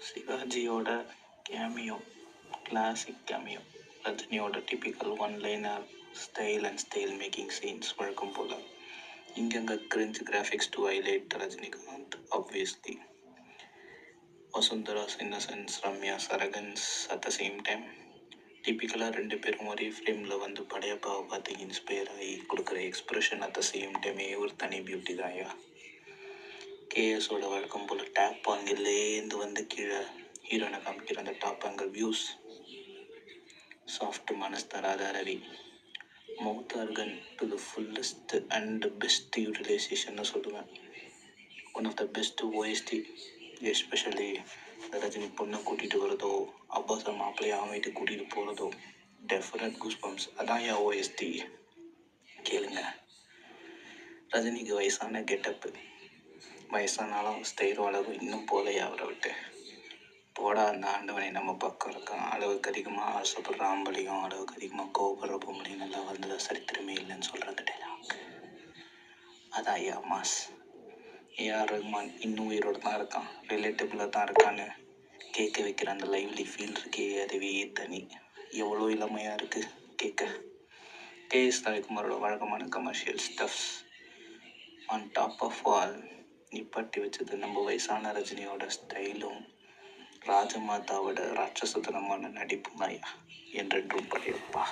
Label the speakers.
Speaker 1: சிவாஜியோட cameo, classic cameo. ரஜினியோட typical one liner style and style making scenes வழக்கம் போல். இங்கங்க cringe graphics to highlight Rajinikanth obviously. Vasundhara's innocence, Ramya arrogance at the same time. டிப்பிக்கலாக ரெண்டு பேரும் ஒரே ஃப்ரேமில் வந்து படையப்பாவை பார்த்து இன்ஸ்பயர் ஆகி கொடுக்குற எக்ஸ்ப்ரெஷன் அட் த சேம் டைமே ஒரு தனி பியூட்டி தான்யா. கேஎஸோட வழக்கம் போல் டேப் ஆங்கிள்லேருந்து வந்து கீழே ஹீரோனை காமிக்கிற அந்த டாப் ஆங்கிள் வியூஸ், சாஃப்ட் மனசு தராத Ravi, mouth organ to the fullest and best யூட்டிலைசேஷன்னு சொல்லுவேன். One of the best OST, especially Rajini பொண்ணை கூட்டிகிட்டு வரதோ, அப்பாஸ் மாப்பிள்ளையை அவன் வீட்டுக்கு கூட்டிகிட்டு போகிறதோ, டெஃபினட் கூஸ் பம்ப்ஸ். அதான் என் ஓஎஸ்டி. கேளுங்க. ரஜினிக்கு வயசான கெட்டப்பு, வயசானாலும் ஸ்டைலும் அளவு இன்னும் போலையா அவரை விட்டு. போடா அந்த ஆண்டவனை நம்ம பக்கம் இருக்கான், அளவுக்கு அதிகமாக ஆசைப்படுற ஆம்பளையும் அளவுக்கு அதிகமாக கோவப்படுற பொம்பளையும் நல்லா வந்ததா சரித்திரமே இல்லைன்னு சொல்கிறது டைலாக். அதான் ஐயா மாஸ். ஏஆர் ரஹ்மான் இன்னும் உயிரோடு தான் இருக்கான், ரிலேட்டபிளாக தான் இருக்கான்னு கேட்க வைக்கிற அந்த லைவ்லி ஃபீல் இருக்கே, அதுவே தனி. எவ்வளோ இளமையாக இருக்குது கேட்க. கேஎஸ் ரவிக்குமாரோட வழக்கமான commercial stuffs on top of all நிப்பாட்டி வச்சது நம்ம வயசான ரஜினியோட ஸ்டைலும் ராஜமாதாவோட ராட்சசத்தனமான நடிப்பு நாயா என்றென்றும் படையப்பா.